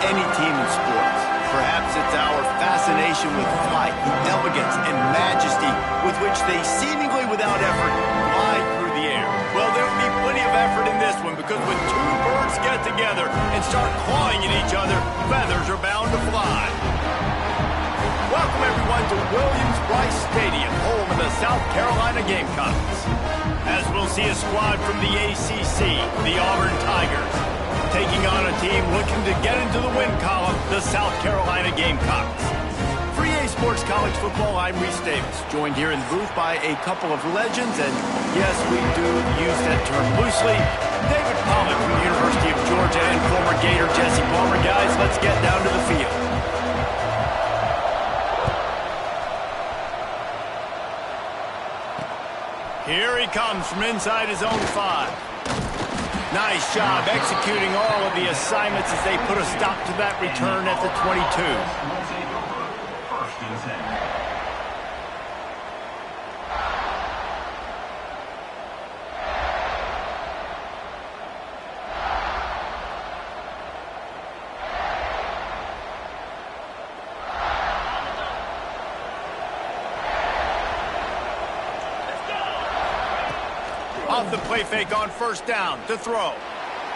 any team in sports. Perhaps it's our fascination with flight, elegance, and majesty with which they seemingly without effort glide through the air. Well, there will be plenty of effort in this one because when two birds get together and start clawing at each other, feathers are bound to fly. Welcome, everyone, to Williams-Brice Stadium, home of the South Carolina Gamecocks. As we'll see a squad from the ACC, the Auburn Tigers, taking on a team looking to get into the win column, the South Carolina Gamecocks. For EA Sports College Football, I'm Reese Davis, joined here in the booth by a couple of legends, and yes, we do use that term loosely. David Pollack from the University of Georgia and former Gator Jesse Palmer. Guys, let's get down to the field. Here he comes from inside his own 5. Nice job executing all of the assignments as they put a stop to that return at the 22. Off the play fake on first down to throw.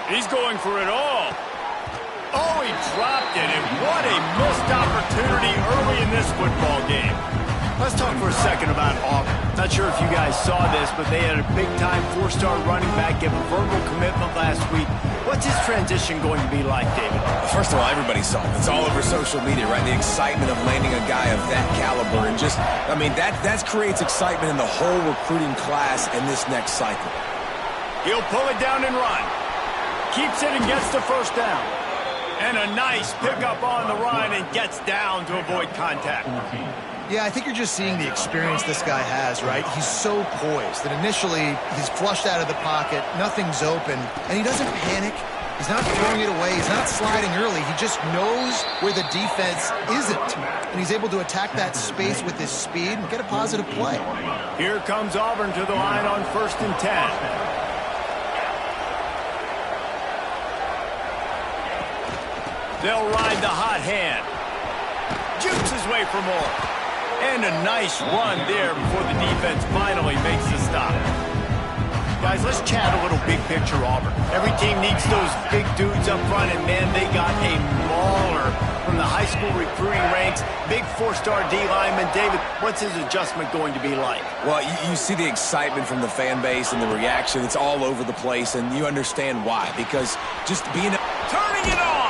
He's going for it all. Oh, he dropped it, and what a missed opportunity early in this football game. Let's talk for a second about Auburn. Not sure if you guys saw this, but they had a big-time 4-star running back give a verbal commitment last week. What's his transition going to be like, David? First of all, everybody saw it. It's all over social media, right? The excitement of landing a guy of that caliber. And just, I mean, that creates excitement in the whole recruiting class in this next cycle. He'll pull it down and run. Keeps it and gets the first down. And a nice pickup on the run and gets down to avoid contact. Yeah, I think you're just seeing the experience this guy has, right? He's so poised that initially he's flushed out of the pocket, nothing's open, and he doesn't panic. He's not throwing it away. He's not sliding early. He just knows where the defense isn't, and he's able to attack that space with his speed and get a positive play. Here comes Auburn to the line on 1st and 10. They'll ride the hot hand. Jukes his way for more. And a nice run there before the defense finally makes the stop. Guys, let's chat a little big picture Auburn. Every team needs those big dudes up front, and man, they got a mauler from the high school recruiting ranks. Big 4-star D lineman. David, what's his adjustment going to be like? Well, you see the excitement from the fan base and the reaction. It's all over the place, and you understand why. Because just being... Turning it on!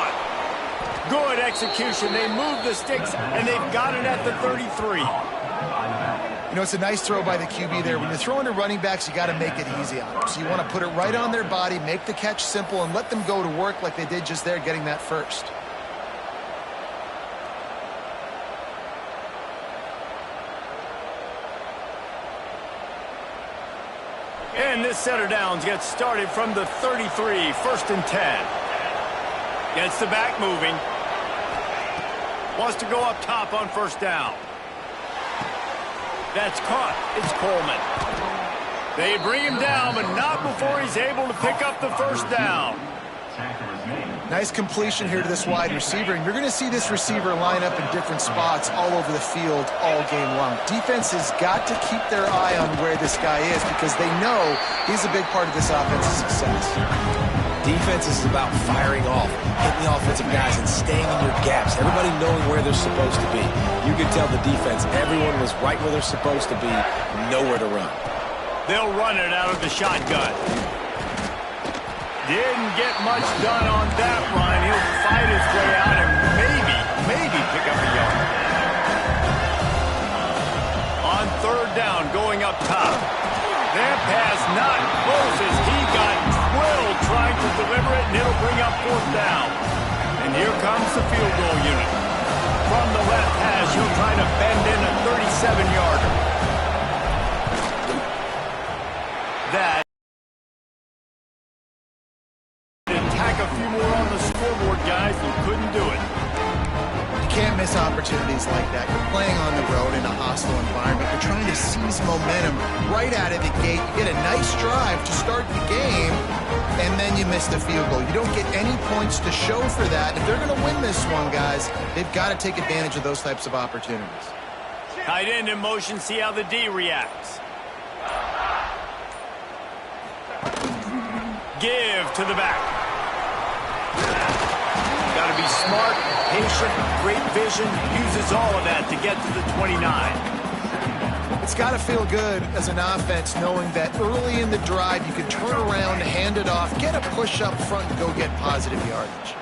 Good execution. They move the sticks, and they've got it at the 33. You know, it's a nice throw by the QB there. When you're throwing to running backs, you got to make it easy on them. So you want to put it right on their body, make the catch simple, and let them go to work like they did just there, getting that first. And this set of downs gets started from the 33, 1st and 10. Gets the back moving. Wants to go up top on 1st down. That's caught. It's Coleman. They bring him down, but not before he's able to pick up the 1st down. Nice completion here to this wide receiver, and you're going to see this receiver line up in different spots all over the field all game long. Defense has got to keep their eye on where this guy is because they know he's a big part of this offense's success. Defense is about firing off, hitting the offensive guys, and staying in your gaps. Everybody knowing where they're supposed to be. You can tell the defense, everyone was right where they're supposed to be, nowhere to run. They'll run it out of the shotgun. Didn't get much done on that run. He'll fight his way out and maybe pick up a yard. On 3rd down, going up top. That pass not close as he got drilled trying to deliver it, and it'll bring up 4th down. And here comes the field goal unit. From the left hash, he'll try to bend in a 37-yarder. That attack a few more on the scoreboard, guys, and couldn't do it. You can't miss opportunities like that. You're playing on the road in a hostile environment. You're trying to seize momentum right out of the gate. You get a nice drive to start the game, and then you miss the field goal. You don't get any points to show for that. If they're going to win this one, guys, they've got to take advantage of those types of opportunities. Tight end in motion, see how the D reacts. Give to the back. Got to be smart, patient, great vision, uses all of that to get to the 29. It's got to feel good as an offense knowing that early in the drive you can turn around, hand it off, get a push up front, and go get positive yardage.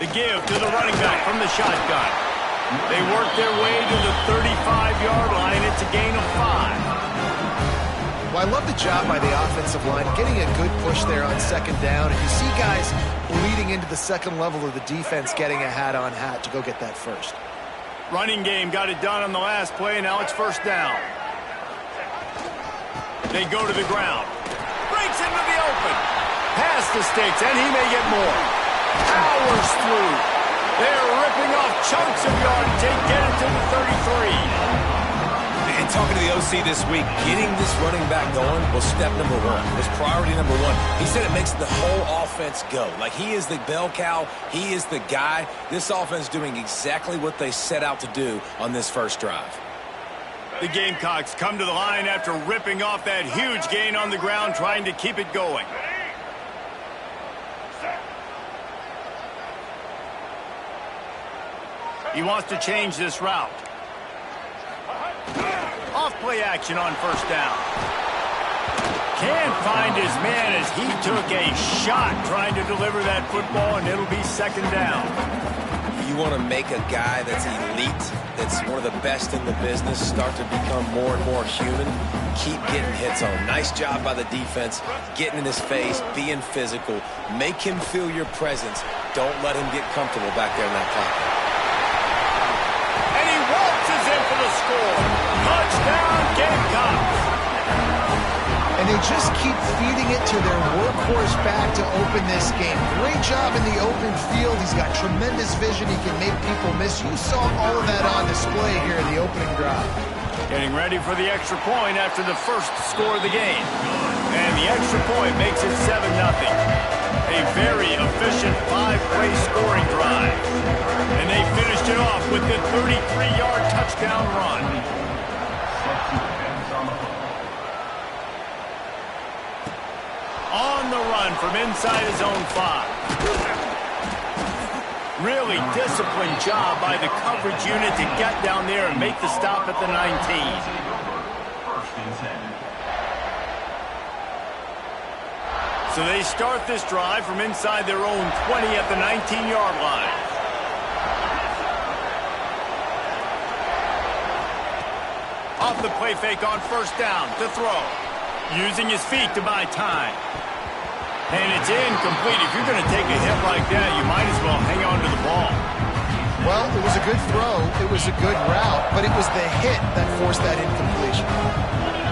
The give to the running back from the shotgun. They work their way to the 35-yard line. It's a gain of 5. Well, I love the job by the offensive line, getting a good push there on second down. And you see guys bleeding into the second level of the defense getting a hat-on-hat to go get that first. Running game got it done on the last play, now it's first down. They go to the ground. Breaks into the open. Past the sticks, and he may get more. Powers through. They're ripping off chunks of yardage. They get it to the 33. And talking to the OC this week, getting this running back going was step number one, was priority number one. He said it makes the whole offense go. Like, he is the bell cow. He is the guy. This offense doing exactly what they set out to do on this first drive. The Gamecocks come to the line after ripping off that huge gain on the ground, trying to keep it going. He wants to change this route. Off-play action on first down. Can't find his man as he took a shot trying to deliver that football, and it'll be second down. You want to make a guy that's elite, that's one of the best in the business, start to become more and more human, keep getting hits on him. Nice job by the defense, getting in his face, being physical. Make him feel your presence. Don't let him get comfortable back there in that pocket. Waltzes in for the score. Touchdown, Gamecocks. And they just keep feeding it to their workhorse back to open this game. Great job in the open field. He's got tremendous vision. He can make people miss. You saw all of that on display here in the opening drive. Getting ready for the extra point after the first score of the game. And the extra point makes it 7-0. A very efficient 5-play scoring drive. And they finished it off with the 33-yard touchdown run. On the run from inside his own 5. Really disciplined job by the coverage unit to get down there and make the stop at the 19. So they start this drive from inside their own 20 at the 19-yard line. Off the play fake on first down to throw. Using his feet to buy time. And it's incomplete. If you're going to take a hit like that, you might as well hang on to the ball. Well, it was a good throw. It was a good route, but it was the hit that forced that incompletion.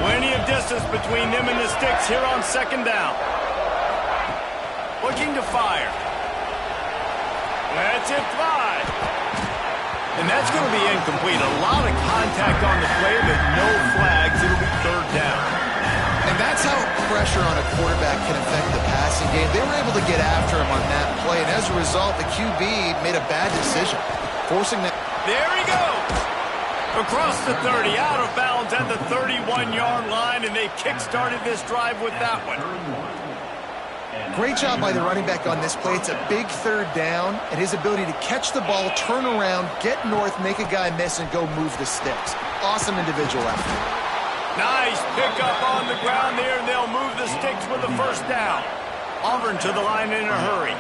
Plenty of distance between them and the sticks here on second down. Looking to fire. That's it, fly. And that's going to be incomplete. A lot of contact on the play, but no flags. It'll be third down. And that's how pressure on a quarterback can affect the passing game. They were able to get after him on that play, and as a result, the QB made a bad decision, forcing that. There he goes. Across the 30, out of bounds at the 31-yard line, and they kick-started this drive with that one. Great job by the running back on this play. It's a big third down, and his ability to catch the ball, turn around, get north, make a guy miss, and go move the sticks. Awesome individual effort. Nice pickup on the ground there, and they'll move the sticks with the first down. Auburn to the line in a hurry.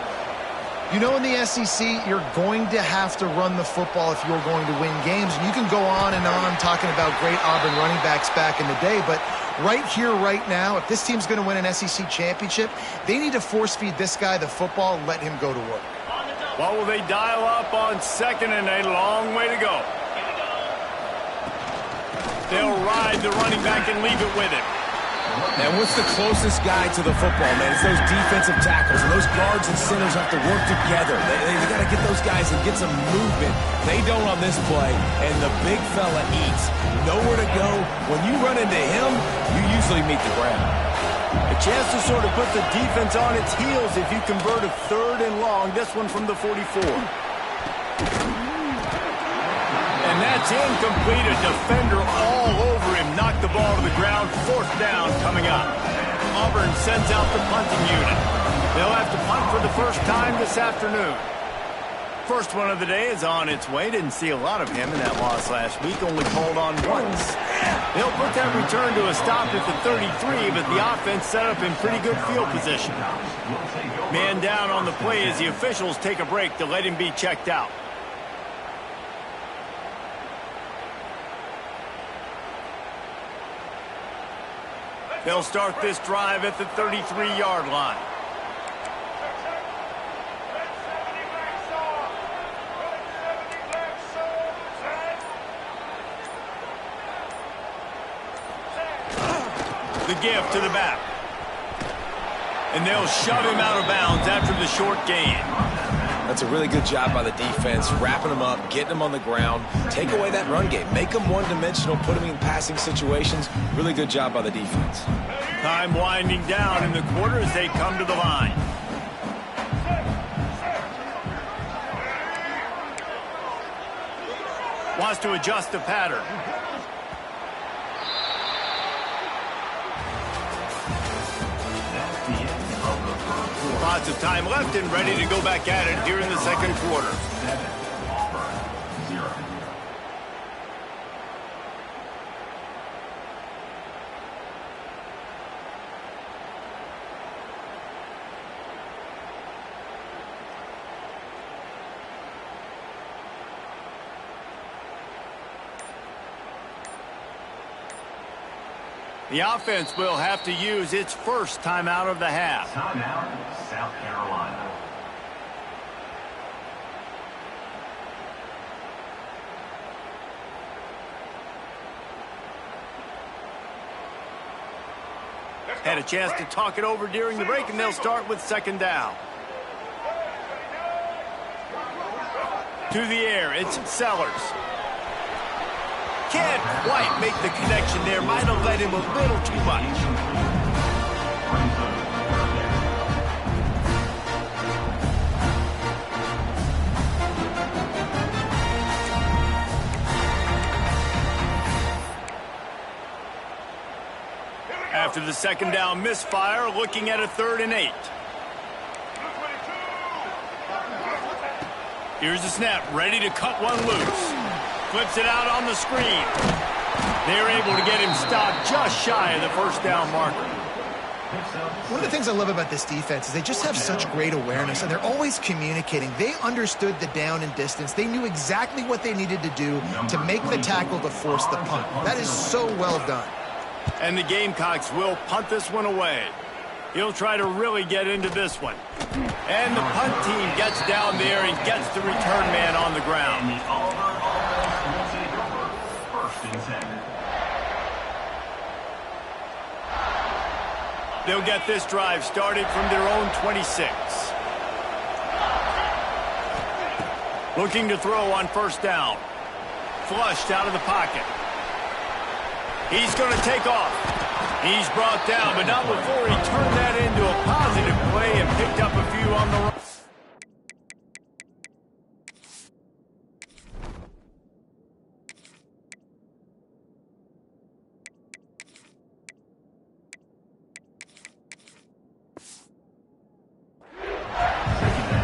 You know, in the SEC, you're going to have to run the football if you're going to win games. And you can go on and on talking about great Auburn running backs back in the day, but right here, right now, if this team's going to win an SEC championship, they need to force-feed this guy the football and let him go to work. What will they dial up on second and a long way to go? They'll ride the running back and leave it with him. And what's the closest guy to the football, man? It's those defensive tackles. And those guards and centers have to work together. They got to get those guys and get some movement. They don't on this play, and the big fella eats. Nowhere to go. When you run into him, you usually meet the ground. A chance to sort of put the defense on its heels if you convert a 3rd and long. This one from the 44. And that's incomplete. A defender all over him. Knocked the ball to the ground. 4th down coming up. Auburn sends out the punting unit. They'll have to punt for the first time this afternoon. First one of the day is on its way. Didn't see a lot of him in that loss last week. Only called on once. They'll put that return to a stop at the 33, but the offense set up in pretty good field position. Man down on the play as the officials take a break to let him be checked out. They'll start this drive at the 33-yard line. The give to the back. And they'll shove him out of bounds after the short gain. That's a really good job by the defense, wrapping them up, getting them on the ground, take away that run game, make them one-dimensional, put them in passing situations. Really good job by the defense. Time winding down in the quarter as they come to the line. Wants to adjust the pattern. Lots of time left and ready to go back at it here in the second quarter. The offense will have to use its first timeout of the half. Timeout, South Carolina. Had a chance to talk it over during the break, and they'll start with 2nd down. To the air, it's Sellers. Can't quite make the connection there. Might have led him a little too much. After the 2nd down misfire, looking at a 3rd and 8. Here's the snap, ready to cut one loose. Flips it out on the screen. They're able to get him stopped just shy of the 1st down marker. One of the things I love about this defense is they just have such great awareness, and they're always communicating. They understood the down and distance. They knew exactly what they needed to do to make the tackle to force the punt. That is so well done. And the Gamecocks will punt this one away. He'll try to really get into this one. And the punt team gets down there and gets the return man on the ground. And the Auburn offense will take over 1st and 10. They'll get this drive started from their own 26. Looking to throw on 1st down. Flushed out of the pocket. He's going to take off. He's brought down, but not before he turned that into a positive play and picked up a few on the run.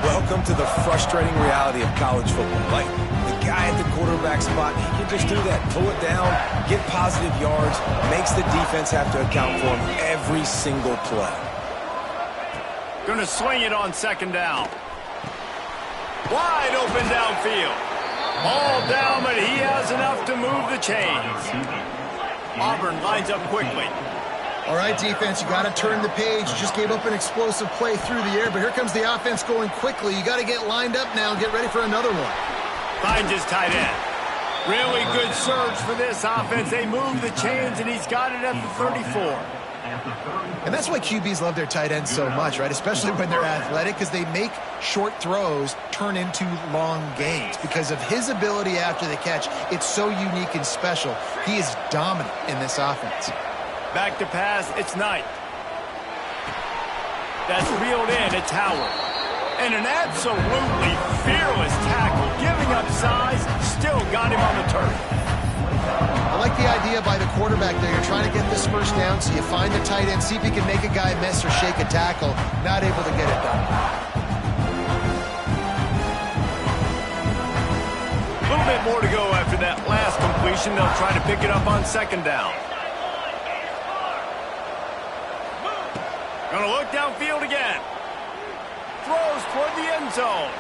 Welcome to the frustrating reality of college football. Like, the guy at the quarterback spot, he can just do that. Pull it down, get positive yards, makes the defense have to account for him every single play. Going to swing it on 2nd down. Wide open downfield. All down, but he has enough to move the chains. Auburn lines up quickly. All right, defense, you got to turn the page. You just gave up an explosive play through the air, but here comes the offense going quickly. You got to get lined up now and get ready for another one. Finds his tight end. Really good surge for this offense. They move the chains, and he's got it at the 34. And that's why QBs love their tight ends so much, right? Especially when they're athletic, because they make short throws turn into long gains. Because of his ability after the catch, it's so unique and special. He is dominant in this offense. Back to pass, it's Knight. That's reeled in, it's Howard. And an absolutely fearless tackle, giving up size, still got him on the turf. I like the idea by the quarterback there. You're trying to get this first down, so you find the tight end, see if he can make a guy miss or shake a tackle. Not able to get it done. A little bit more to go after that last completion. They'll try to pick it up on second down. Gonna look downfield again. Throws toward the end zone.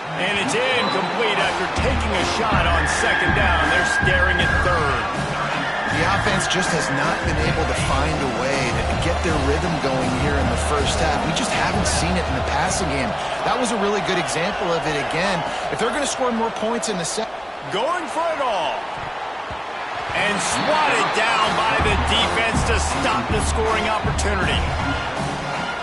And it's incomplete after taking a shot on second down. They're staring at third. The offense just has not been able to find a way to get their rhythm going here in the first half. We just haven't seen it in the passing game. That was a really good example of it again. If they're going to score more points in the second. Going for it all. And swatted down by the defense to stop the scoring opportunity.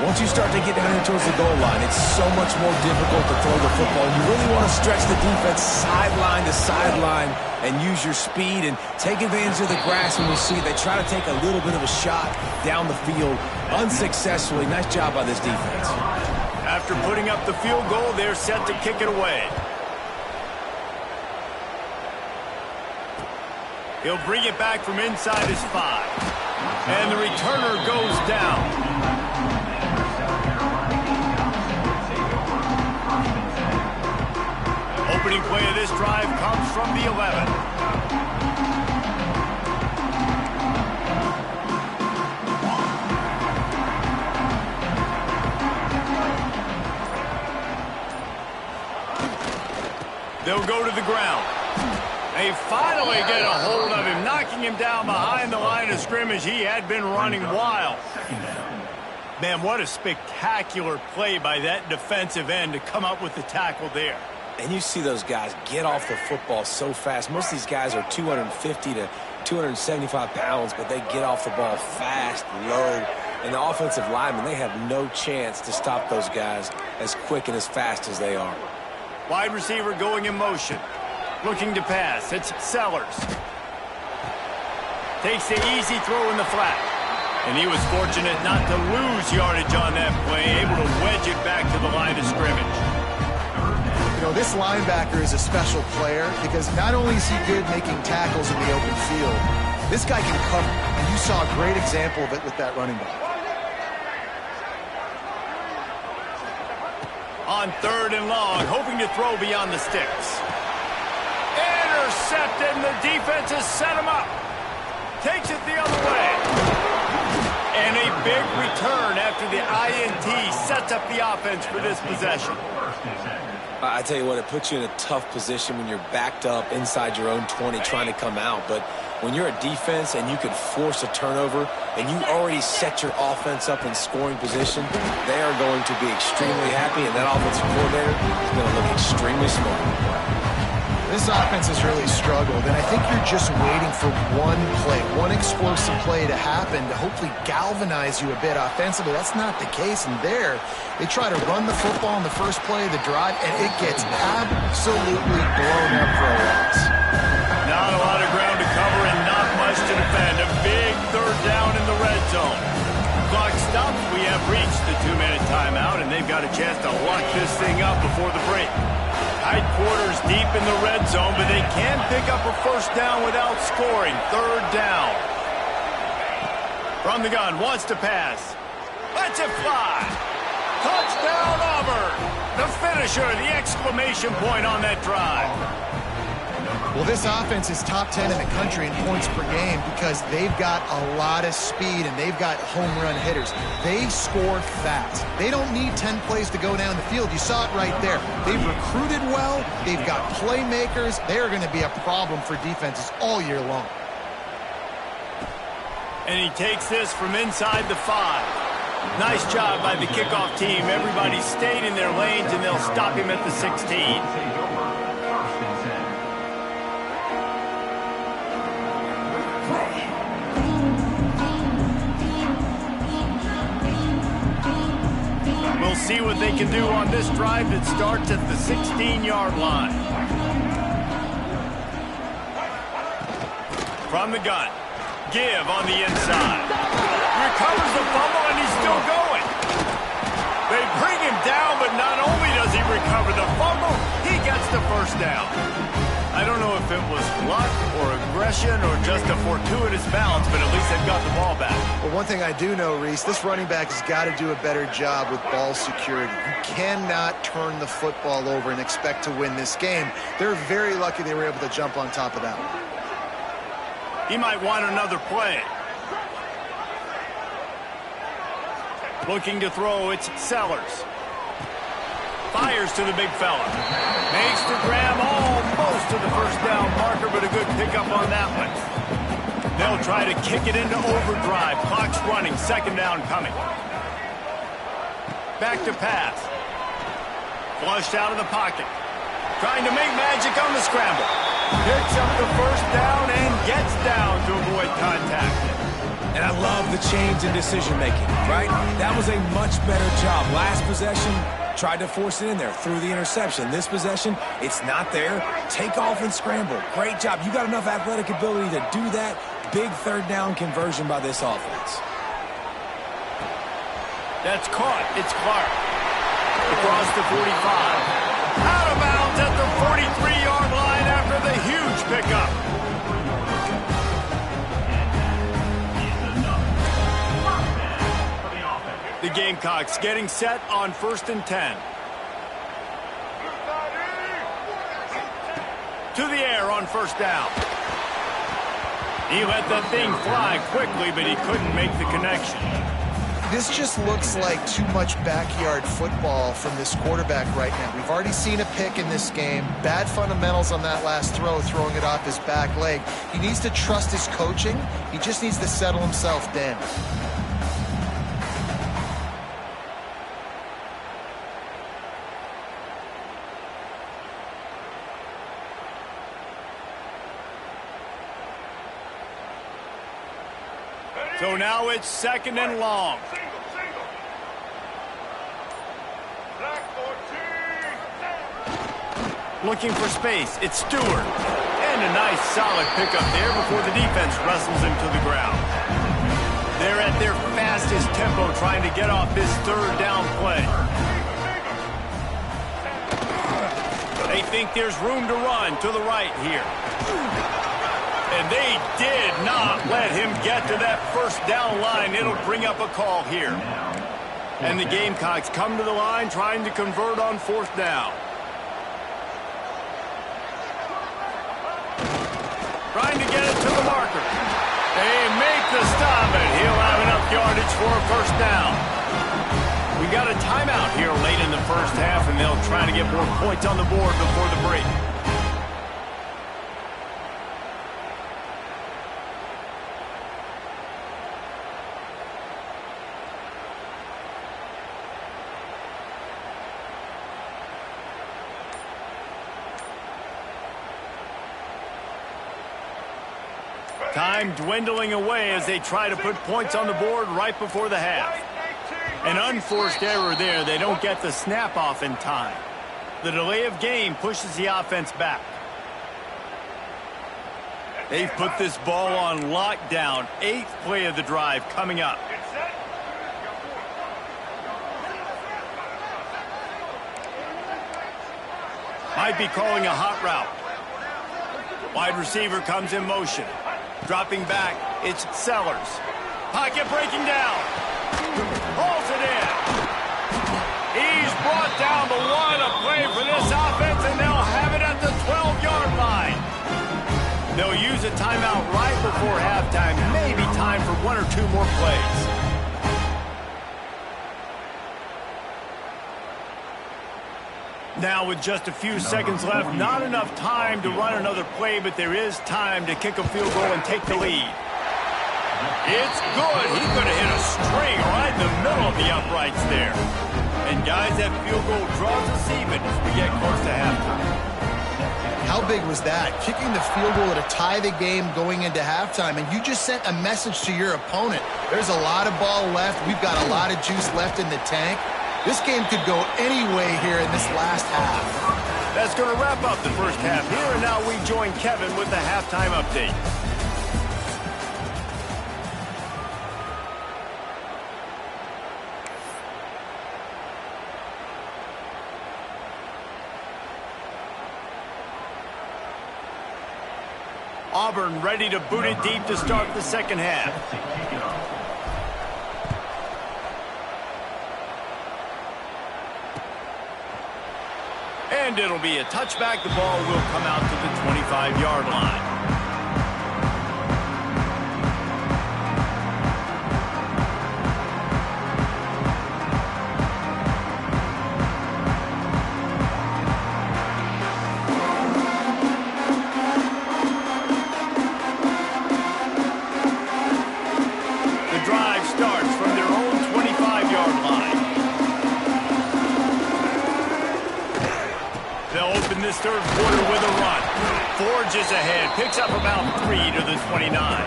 Once you start to get down here towards the goal line, it's so much more difficult to throw the football. You really want to stretch the defense sideline to sideline and use your speed and take advantage of the grass when you see they try to take a little bit of a shot down the field unsuccessfully. Nice job by this defense. After putting up the field goal, they're set to kick it away. He'll bring it back from inside his 5. And the returner goes down. Opening play of this drive comes from the 11. They'll go to the ground. They finally get a hold of him, knocking him down behind the line of scrimmage. He had been running wild. Man, what a spectacular play by that defensive end to come up with the tackle there. And you see those guys get off the football so fast. Most of these guys are 250 to 275 pounds, but they get off the ball fast, low. And the offensive linemen, they have no chance to stop those guys as quick and as fast as they are. Wide receiver going in motion. Looking to pass. It's Sellers. Takes the easy throw in the flat. And he was fortunate not to lose yardage on that play, able to wedge it back to the line of scrimmage. You know, this linebacker is a special player because not only is he good making tackles in the open field, this guy can cover. And you saw a great example of it with that running back. On 3rd and long, hoping to throw beyond the sticks. Intercepted, and the defense has set him up. Takes it the other way. And a big return after the INT sets up the offense for this possession. I tell you what, it puts you in a tough position when you're backed up inside your own 20 trying to come out. But when you're a defense and you can force a turnover and you already set your offense up in scoring position, they are going to be extremely happy, and that offensive coordinator is going to look extremely smart. This offense has really struggled, and I think you're just waiting for one play, one explosive play to happen to hopefully galvanize you a bit offensively. That's not the case, and there, they try to run the football in the first play of the drive, and it gets absolutely blown up for a loss. Not a lot of ground to cover and not much to defend. A big 3rd down in the red zone. Clock stops. We have reached the 2-minute timeout, and they've got a chance to lock this thing up before the break. Tight quarters deep in the red zone, but they can pick up a first down without scoring. 3rd down. From the gun, wants to pass. Lets it fly. Touchdown, Auburn. The finisher, the exclamation point on that drive. Well, this offense is top 10 in the country in points per game because they've got a lot of speed and they've got home run hitters. They score fast. They don't need 10 plays to go down the field. You saw it right there. They've recruited well. They've got playmakers. They are going to be a problem for defenses all year long. And he takes this from inside the 5. Nice job by the kickoff team. Everybody stayed in their lanes, and they'll stop him at the 16. see what they can do on this drive that starts at the 16-yard line. From the gun, give on the inside. Recovers the fumble, and he's still going. They bring him down, but not only does he recover the fumble, he gets the first down. I don't know if it was luck or aggression or just a fortuitous bounce, but at least they've got the ball back. Well, one thing I do know, Reese, this running back has got to do a better job with ball security. You cannot turn the football over and expect to win this game. They're very lucky they were able to jump on top of that one. He might want another play. Looking to throw, it's Sellers. Fires to the big fella. Makes the grab almost to the first down marker, but a good pickup on that one. They'll try to kick it into overdrive. Clock's running, second down coming. Back to pass. Flushed out of the pocket. Trying to make magic on the scramble. Picks up the first down and gets down to avoid contact. And I love the change in decision-making, right? That was a much better job. Last possession, tried to force it in there, threw the interception. This possession, it's not there. Take off and scramble. Great job. You got enough athletic ability to do that. Big third down conversion by this offense. That's caught. It's Clark. Across the 45. Out of bounds at the 43-yard line after the huge pickup. The Gamecocks getting set on 1st and 10. To the air on first down. He let the thing fly quickly, but he couldn't make the connection. This just looks like too much backyard football from this quarterback right now. We've already seen a pick in this game. Bad fundamentals on that last throw, throwing it off his back leg. He needs to trust his coaching. He just needs to settle himself down. So now it's second and long. Looking for space. It's Stewart. And a nice solid pickup there before the defense wrestles him to the ground. They're at their fastest tempo trying to get off this third down play. They think there's room to run to the right here. And they did not let him get to that first down line. It'll bring up a call here. And the Gamecocks come to the line trying to convert on fourth down. Trying to get it to the marker. They make the stop, and he'll have enough yardage for a first down. We got a timeout here late in the first half, and they'll try to get more points on the board before the break. Time dwindling away as they try to put points on the board right before the half. An unforced error there. They don't get the snap off in time. The delay of game pushes the offense back. They've put this ball on lockdown. 8th play of the drive coming up. Might be calling a hot route. Wide receiver comes in motion. Dropping back, it's Sellers. Pocket breaking down. Pulls it in. He's brought down the one. A play for this offense, and they'll have it at the 12-yard line. They'll use a timeout right before halftime. Maybe time for one or two more plays. Now with just a few seconds left, not enough time to run another play, but there is time to kick a field goal and take the lead. It's good. He could have hit a string right in the middle of the uprights there. And guys, that field goal draws us even as we get close to halftime. How big was that? Kicking the field goal to tie the game going into halftime, and you just sent a message to your opponent. There's a lot of ball left. We've got a lot of juice left in the tank. This game could go any way here in this last half. That's going to wrap up the first half here, and now we join Kevin with the halftime update. Auburn ready to boot it deep to start the second half. And it'll be a touchback. The ball will come out to the 25-yard line. This third quarter with a run. Forges ahead, picks up about 3 to the 29.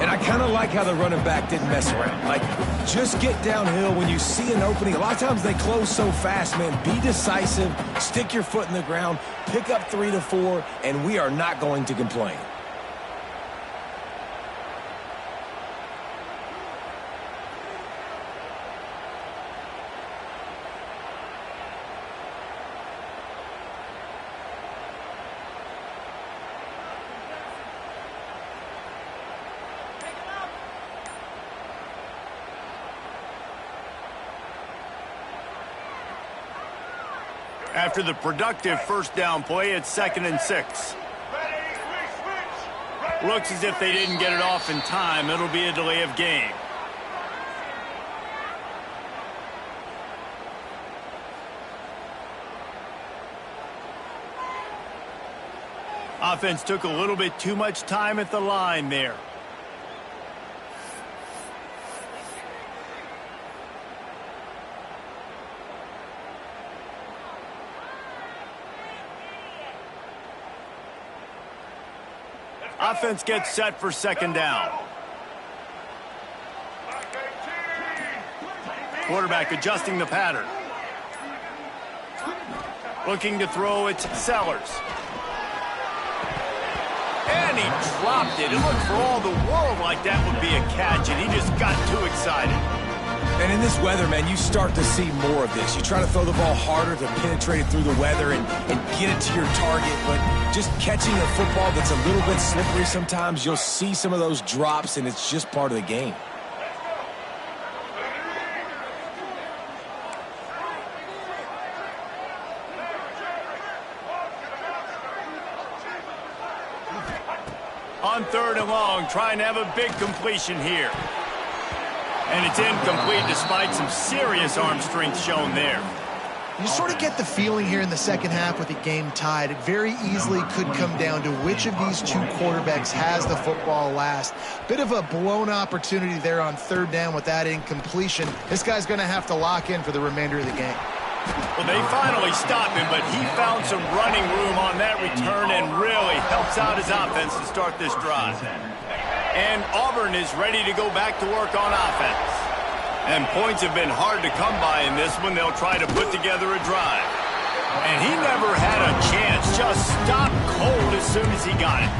And I kind of like how the running back didn't mess around. Like, just get downhill when you see an opening. A lot of times they close so fast, man. Be decisive, stick your foot in the ground, pick up 3 to 4, and we are not going to complain. After the productive first down play, it's 2nd and 6. Looks as if they didn't get it off in time. It'll be a delay of game. Offense took a little bit too much time at the line there. Offense gets set for 2nd down. Quarterback adjusting the pattern. Looking to throw, it's Sellers. And he dropped it. It looked for all the world like that would be a catch, and he just got too excited. And in this weather, man, you start to see more of this. You try to throw the ball harder to penetrate it through the weather and get it to your target, but just catching a football that's a little bit slippery sometimes, you'll see some of those drops, and it's just part of the game. On 3rd and long, trying to have a big completion here. And it's incomplete despite some serious arm strength shown there. You sort of get the feeling here in the second half with the game tied. It very easily could come down to which of these two quarterbacks has the football last. Bit of a blown opportunity there on 3rd down with that incompletion. This guy's going to have to lock in for the remainder of the game. Well, they finally stop him, but he found some running room on that return and really helps out his offense to start this drive. And Auburn is ready to go back to work on offense. And points have been hard to come by in this one. They'll try to put together a drive. And he never had a chance. Just stopped cold as soon as he got it.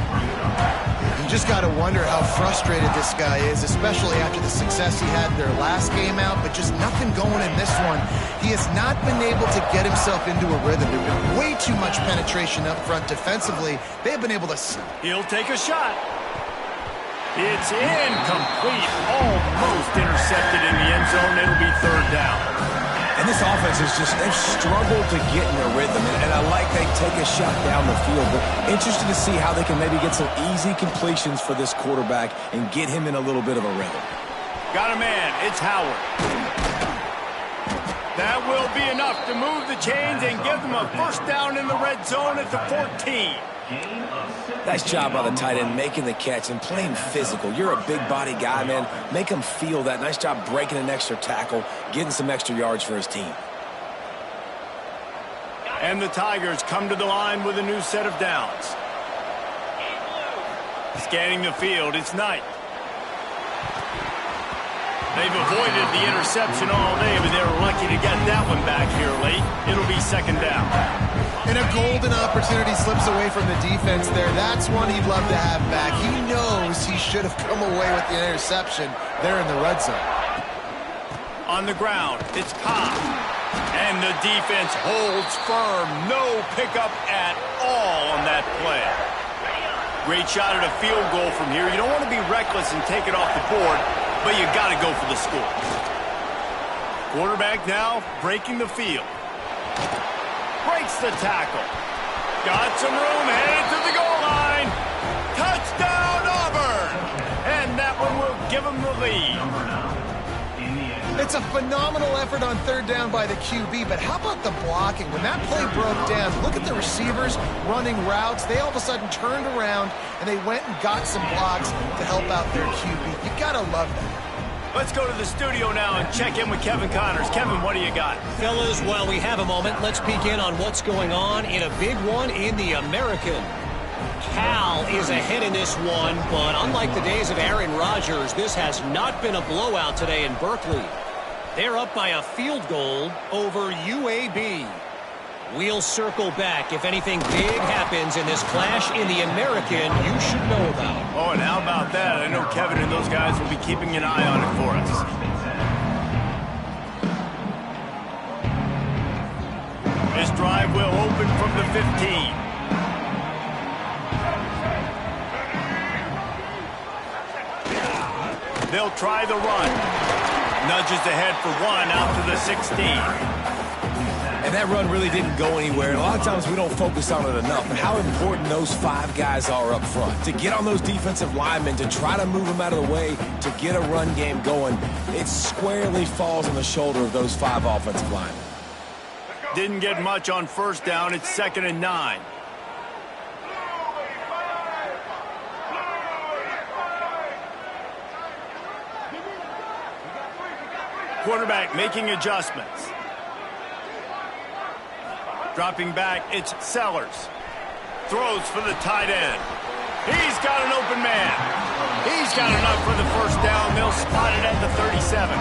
You just got to wonder how frustrated this guy is, especially after the success he had in their last game out, but just nothing going in this one. He has not been able to get himself into a rhythm. There's been way too much penetration up front defensively. They've been able to... He'll take a shot. It's incomplete, almost intercepted in the end zone. It'll be 3rd down. And this offense is just, they've struggled to get in a rhythm. And I like they take a shot down the field. But interested to see how they can maybe get some easy completions for this quarterback and get him in a little bit of a rhythm. Got a man. It's Howard. That will be enough to move the chains and give them a 1st down in the red zone at the 14. Nice job by the tight end making the catch and playing physical. You're a big body guy, man. Make him feel that. Nice job breaking an extra tackle, getting some extra yards for his team. And the Tigers come to the line with a new set of downs. Scanning the field, it's Knight. They've avoided the interception all day, but they were lucky to get that one back here late. It'll be second down. And a golden opportunity slips away from the defense there. That's one he'd love to have back. He knows he should have come away with the interception there in the red zone. On the ground, it's Cobb. And the defense holds firm. No pickup at all on that play. Great shot at a field goal from here. You don't want to be reckless and take it off the board, but you got to go for the score. Quarterback now breaking the field. Breaks the tackle. Got some room, headed to the goal line. Touchdown, Auburn! And that one will give them the lead. It's a phenomenal effort on third down by the QB, but how about the blocking? When that play broke down, look at the receivers running routes. They all of a sudden turned around, and they went and got some blocks to help out their QB. You got to love that. Let's go to the studio now and check in with Kevin Connors. Kevin, what do you got? Fellas, while we have a moment, let's peek in on what's going on in a big one in the American. Cal is ahead in this one, but unlike the days of Aaron Rodgers, this has not been a blowout today in Berkeley. They're up by a field goal over UAB. We'll circle back. If anything big happens in this clash in the American, you should know about. Oh, and how about that? I know Kevin and those guys will be keeping an eye on it for us. This drive will open from the 15. They'll try the run. Nudges ahead for one out to the 16. And that run really didn't go anywhere. And a lot of times we don't focus on it enough. But how important those 5 guys are up front. To get on those defensive linemen, to try to move them out of the way, to get a run game going, it squarely falls on the shoulder of those 5 offensive linemen. Didn't get much on first down. It's 2nd and 9. Quarterback making adjustments. Dropping back, it's Sellers. Throws for the tight end. He's got an open man. He's got enough for the first down. They'll spot it at the 37.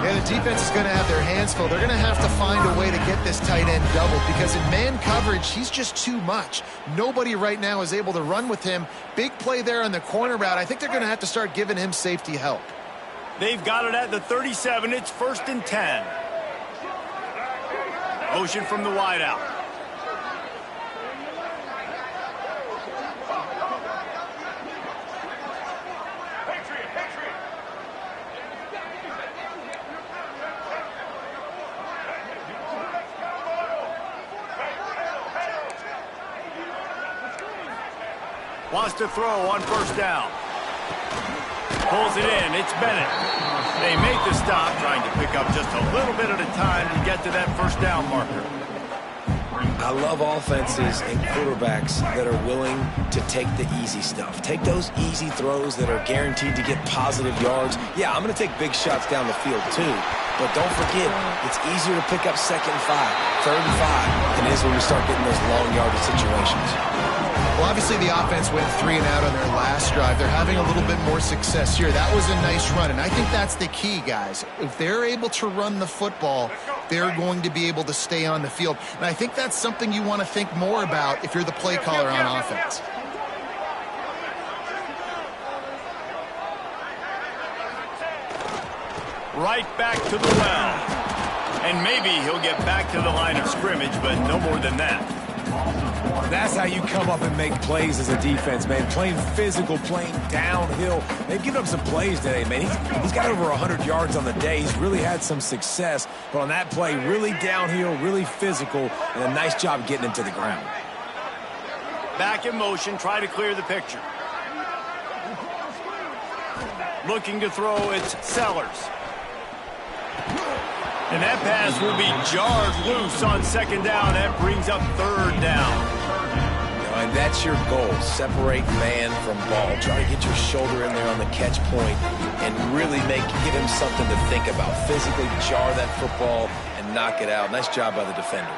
Yeah, the defense is going to have their hands full. They're going to have to find a way to get this tight end doubled because in man coverage, he's just too much. Nobody right now is able to run with him. Big play there on the corner route. I think they're going to have to start giving him safety help. They've got it at the 37. It's 1st and 10. Motion from the wideout. Wants to throw on first down. Pulls it in. It's Bennett. They make the stop, trying to pick up just a little bit at a time to get to that first down marker. I love offenses and quarterbacks that are willing to take the easy stuff. Take those easy throws that are guaranteed to get positive yards. Yeah, I'm going to take big shots down the field too. But don't forget, it's easier to pick up 2nd and 5, 3rd and 5 than it is when you start getting those long yardage situations. Well, obviously the offense went 3 and out on their last drive. They're having a little bit more success here. That was a nice run, and I think that's the key, guys. If they're able to run the football, they're going to be able to stay on the field. And I think that's something you want to think more about if you're the play caller on offense. Right back to the well. And maybe he'll get back to the line of scrimmage, but no more than that. That's how you come up and make plays as a defense, man. Playing physical, playing downhill. They've given up some plays today, man. He's got over 100 yards on the day. He's really had some success. But on that play, really downhill, really physical, and a nice job getting him to the ground. Back in motion, try to clear the picture. Looking to throw, it's Sellers. And that pass will be jarred loose on 2nd down. That brings up 3rd down. And that's your goal. Separate man from ball. Try to get your shoulder in there on the catch point and really give him something to think about. Physically jar that football and knock it out. Nice job by the defender.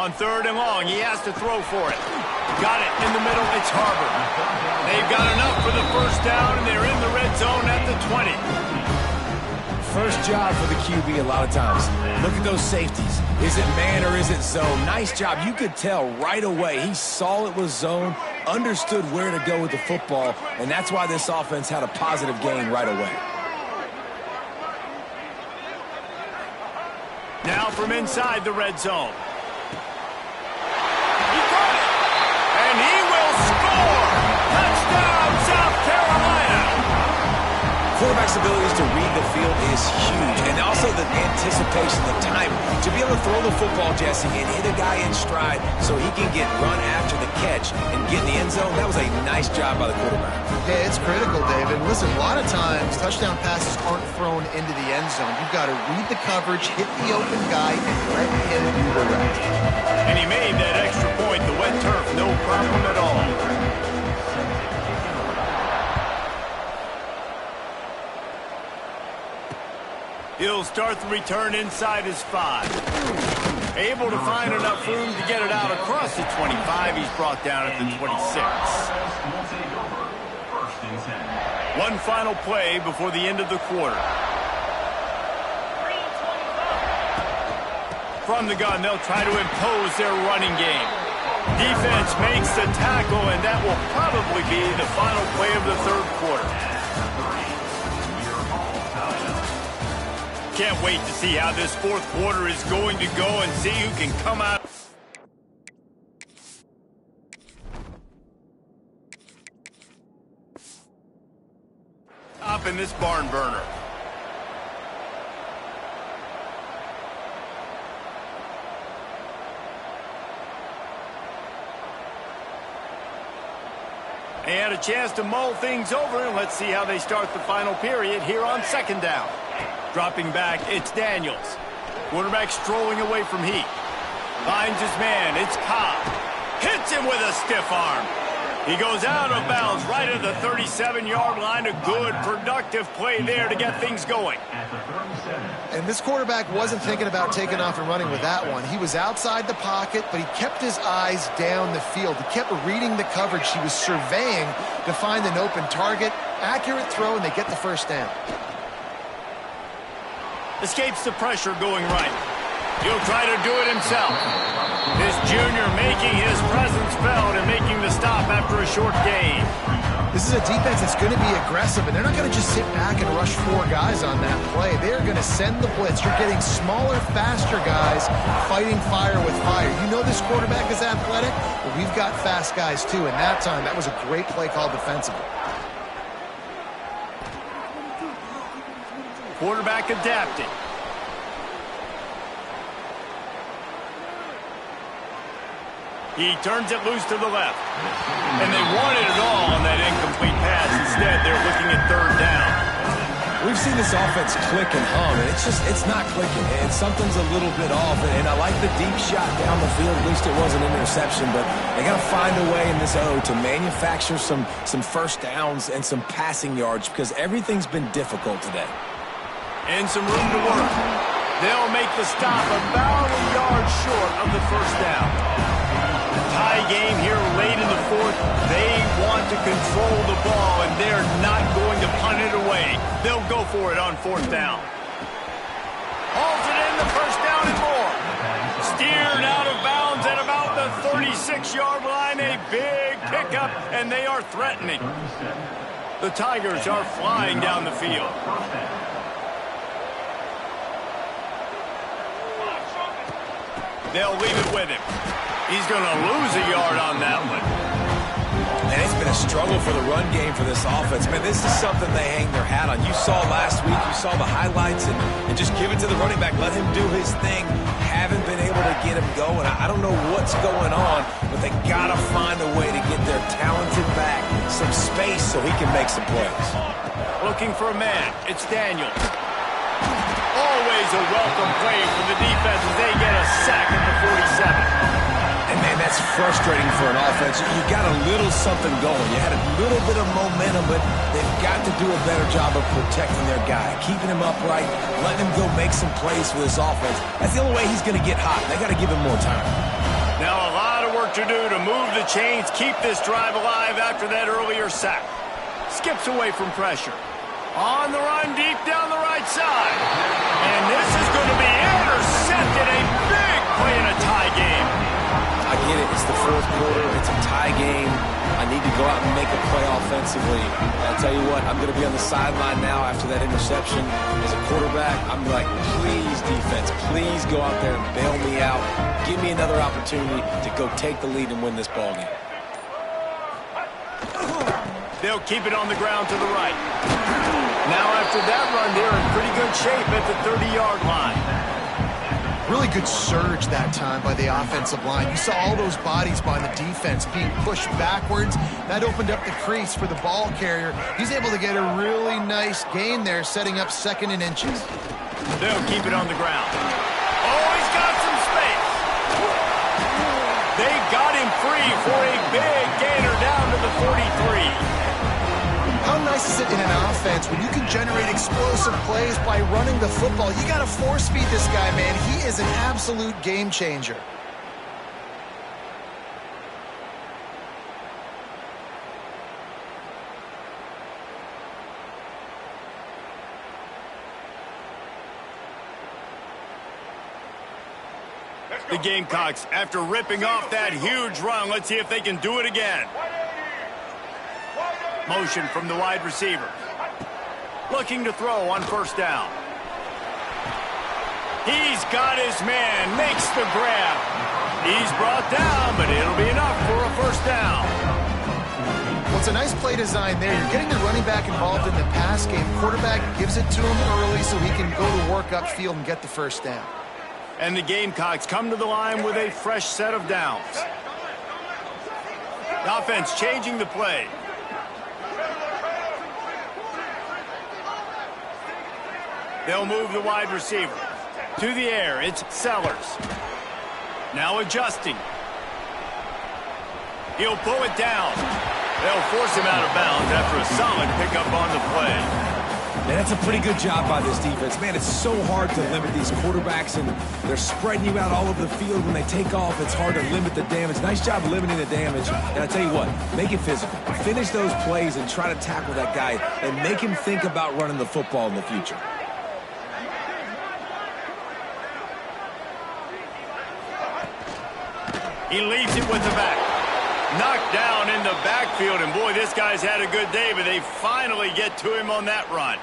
On 3rd and long, he has to throw for it. Got it in the middle. It's Auburn. They've got enough for the first down, and they're in the red zone at the 20. First job for the QB a lot of times. Look at those safeties. Is it man or is it zone? Nice job. You could tell right away. He saw it was zone, understood where to go with the football, and that's why this offense had a positive gain right away. Now from inside the red zone. He got it! And he will score! Touchdown, South Carolina! Quarterback's abilities to read the field is huge, and also the anticipation, the time to be able to throw the football, Jesse, and hit a guy in stride so he can get run after the catch and get in the end zone. That was a nice job by the quarterback. Yeah, it's critical, David. Listen, a lot of times touchdown passes aren't thrown into the end zone. You've got to read the coverage, hit the open guy, and let him do the rest. And he made that extra point. The wet turf, no problem at all. He'll start the return inside his 5. Able to find enough room to get it out across the 25. He's brought down at the 26. One final play before the end of the quarter. From the gun, they'll try to impose their running game. Defense makes the tackle, and that will probably be the final play of the 3rd quarter. Can't wait to see how this 4th quarter is going to go and see who can come out. Up in this barn burner. And a chance to mull things over, and let's see how they start the final period here on 2nd down. Dropping back, it's Daniels. Quarterback strolling away from Heat. Finds his man, it's Cobb. Hits him with a stiff arm. He goes out of bounds right at the 37-yard line. A good, productive play there to get things going. And this quarterback wasn't thinking about taking off and running with that one. He was outside the pocket, but he kept his eyes down the field. He kept reading the coverage. He was surveying to find an open target. Accurate throw, and they get the first down. Escapes the pressure going right. He'll try to do it himself. This junior making his presence felt and making the stop after a short gain. This is a defense that's going to be aggressive, and they're not going to just sit back and rush 4 guys on that play. They're going to send the blitz. You're getting smaller, faster guys fighting fire with fire. You know this quarterback is athletic, but we've got fast guys too, and that time, that was a great play call defensively. Quarterback adapting. He turns it loose to the left. And they wanted it all on that incomplete pass. Instead, they're looking at 3rd down. We've seen this offense click and hum, and it's not clicking. And something's a little bit off. And I like the deep shot down the field. At least it wasn't an interception. But they got to find a way in this O to manufacture some first downs and some passing yards because everything's been difficult today. And some room to work. They'll make the stop about a yard short of the first down. Tie game here late in the 4th. They want to control the ball, and they're not going to punt it away. They'll go for it on 4th down. Hauls it in, the first down and more. Steered out of bounds at about the 36-yard line. A big pickup, and they are threatening. The Tigers are flying down the field. They'll leave it with him. He's going to lose a yard on that one. And it's been a struggle for the run game for this offense. Man, this is something they hang their hat on. You saw last week, you saw the highlights, and just give it to the running back. Let him do his thing. Haven't been able to get him going. I don't know what's going on, but they got to find a way to get their talented back some space so he can make some plays. Looking for a man. It's Daniels. Always a welcome play for the defense as they get a sack at the 47. And, man, that's frustrating for an offense. You got a little something going. You had a little bit of momentum, but they've got to do a better job of protecting their guy, keeping him upright, letting him go make some plays for this offense. That's the only way he's going to get hot. They got to give him more time. work to do to move the chains, keep this drive alive after that earlier sack. Skips away from pressure. On the run, deep down the right side. And this is going to be intercepted. A big play in a tie game. I get it. It's the fourth quarter. It's a tie game. I need to go out and make a play offensively. And I'll tell you what, I'm going to be on the sideline now after that interception. As a quarterback, I'm like, please, defense, please go out there and bail me out. Give me another opportunity to go take the lead and win this ballgame. They'll keep it on the ground to the right. Now after that run, they're in pretty good shape at the 30-yard line. Really good surge that time by the offensive line. You saw all those bodies by the defense being pushed backwards. That opened up the crease for the ball carrier. He's able to get a really nice gain there, setting up 2nd and inches. They'll keep it on the ground. Oh, he's got some space. They got him free for a big gainer down to the 43. How nice is it in an offense when you can generate explosive plays by running the football? You got to force feed this guy, man. He is an absolute game changer. The Gamecocks, after ripping off that huge run, let's see if they can do it again. Motion from the wide receiver. Looking to throw on 1st down. He's got his man, makes the grab. He's brought down, but it'll be enough for a 1st down. Well, it's a nice play design there. You're getting the running back involved in the pass game. Quarterback gives it to him early so he can go to work upfield and get the 1st down. And the Gamecocks come to the line with a fresh set of downs. The offense changing the play. They'll move the wide receiver. To the air, it's Sellers. Now adjusting. He'll pull it down. They'll force him out of bounds after a solid pickup on the play. And that's a pretty good job by this defense. Man, it's so hard to limit these quarterbacks, and they're spreading you out all over the field. When they take off, it's hard to limit the damage. Nice job limiting the damage. And I tell you what, make it physical. Finish those plays and try to tackle that guy and make him think about running the football in the future. He leaves it with the back. Knocked down in the backfield, and boy, this guy's had a good day, but they finally get to him on that run.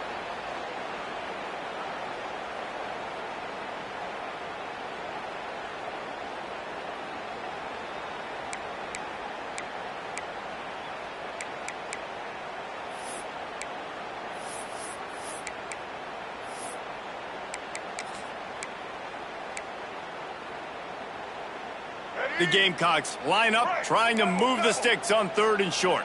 The Gamecocks line up, trying to move the sticks on 3rd and short.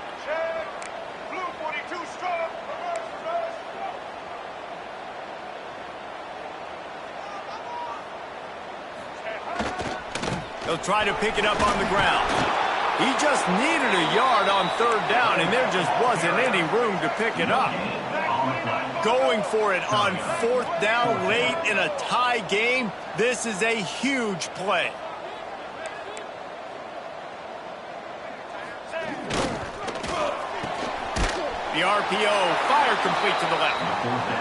They'll try to pick it up on the ground. He just needed a yard on 3rd down, and there just wasn't any room to pick it up. Going for it on 4th down late in a tie game, this is a huge play. The RPO, fire complete to the left.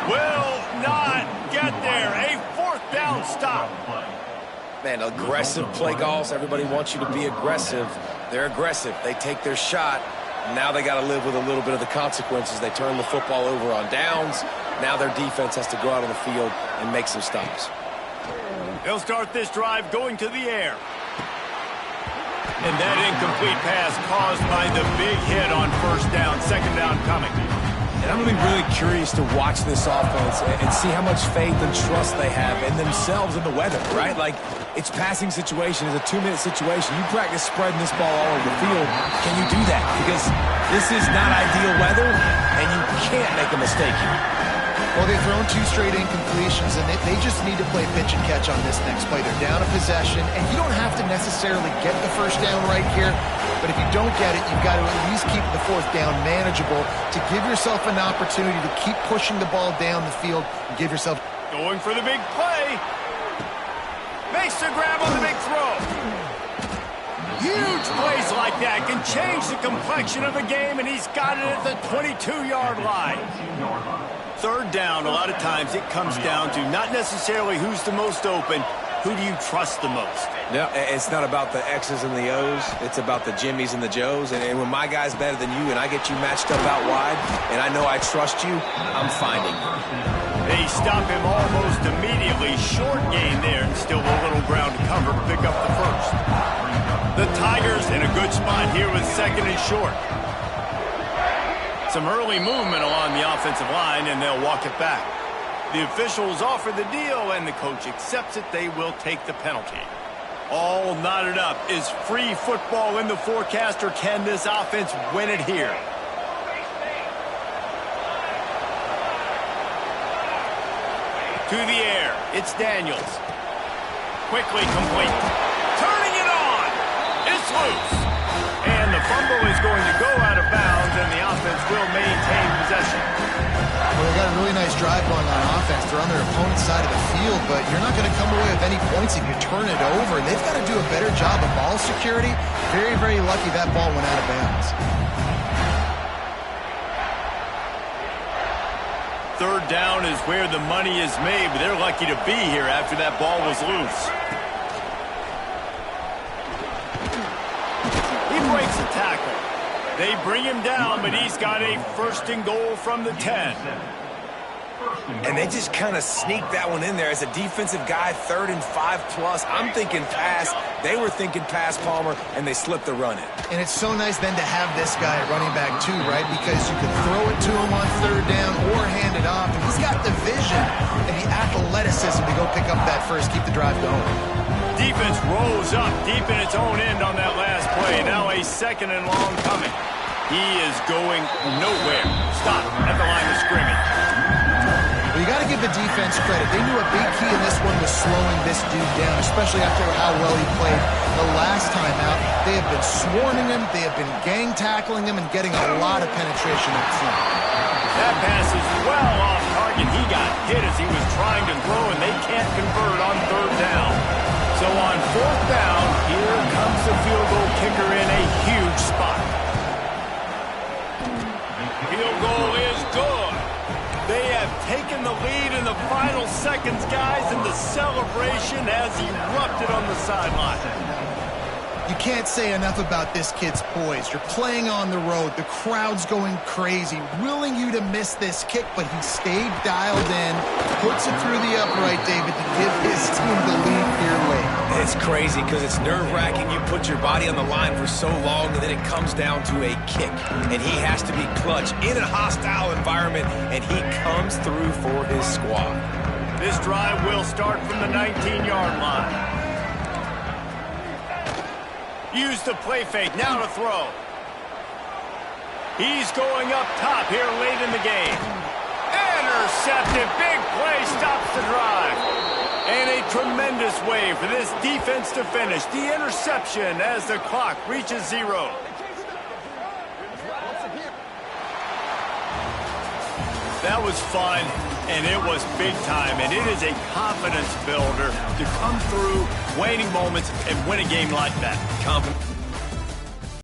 Will not get there. A 4th down stop. Man, aggressive play calls. Everybody wants you to be aggressive. They're aggressive. They take their shot. Now they got to live with a little bit of the consequences. They turn the football over on downs. Now their defense has to go out on the field and make some stops. They'll start this drive going to the air. And that incomplete pass caused by the big hit on 1st down, 2nd down coming. And I'm going to be really curious to watch this offense and see how much faith and trust they have in themselves and the weather, right? Like, it's passing situation. It's a 2-minute situation. You practice spreading this ball all over the field. Can you do that? Because this is not ideal weather, and you can't make a mistake here. Well, they've thrown 2 straight incompletions, and they just need to play pitch and catch on this next play. They're down a possession, and you don't have to necessarily get the 1st down right here, but if you don't get it, you've got to at least keep the 4th down manageable to give yourself an opportunity to keep pushing the ball down the field and give yourself... Going for the big play. Makes the grab on the big throw. Huge plays like that can change the complexion of a game, and he's got it at the 22-yard line. Third down, a lot of times it comes down to not necessarily who's the most open, who do you trust the most? No, it's not about the X's and the O's. It's about the Jimmies and the Joes. And when my guy's better than you and I get you matched up out wide and I know I trust you, I'm finding you. They stop him almost immediately. Short gain there and still a little ground to cover to pick up the first. The Tigers in a good spot here with second and short. Some early movement along the offensive line, and they'll walk it back. The officials offer the deal, and the coach accepts it. They will take the penalty. All knotted up. Is free football in the forecast, or can this offense win it here? To the air. It's Daniels. Quickly complete. Turning it on. It's loose. And the fumble is going to go out of bounds, and the offense will maintain possession. Well, they got a really nice drive going on offense. They're on their opponent's side of the field, but you're not going to come away with any points if you turn it over. They've got to do a better job of ball security. Very, very lucky that ball went out of bounds. Third down is where the money is made, but they're lucky to be here after that ball was loose. He breaks a tackle. They bring him down, but he's got a first and goal from the 10. And they just kind of sneak that one in there. As a defensive guy, 3rd and 5+. I'm thinking pass. They were thinking pass, Palmer, and they slipped the run in. And it's so nice then to have this guy at running back too, right? Because you can throw it to him on third down or hand it off. And he's got the vision and the athleticism to go pick up that first, keep the drive going. Defense rolls up deep in its own end on that last play. Now a second and long coming. He is going nowhere. Stop at the line of scrimmage. Well, you got to give the defense credit. They knew a big key in this one was slowing this dude down, especially after how well he played the last time out. They have been swarming him, they have been gang tackling him, and getting a lot of penetration up front. That pass is well off target. He got hit as he was trying to throw, and they can't convert on third down. So on fourth down, here comes the field goal kicker in a huge spot. Field goal is good. They have taken the lead in the final seconds, guys, and the celebration has erupted on the sideline. You can't say enough about this kid's poise. You're playing on the road. The crowd's going crazy, willing you to miss this kick, but he stayed dialed in, puts it through the upright, David, to give his team the lead here late. It's crazy because it's nerve-wracking. You put your body on the line for so long, and then it comes down to a kick. And he has to be clutch in a hostile environment, and he comes through for his squad. This drive will start from the 19-yard line. Use the play fake, now to throw. He's going up top here late in the game. Intercepted, big play, stops the drive. And a tremendous way for this defense to finish. The interception as the clock reaches 0. That was fun, and it was big time, and it is a confidence builder to come through waning moments and win a game like that. Confidence.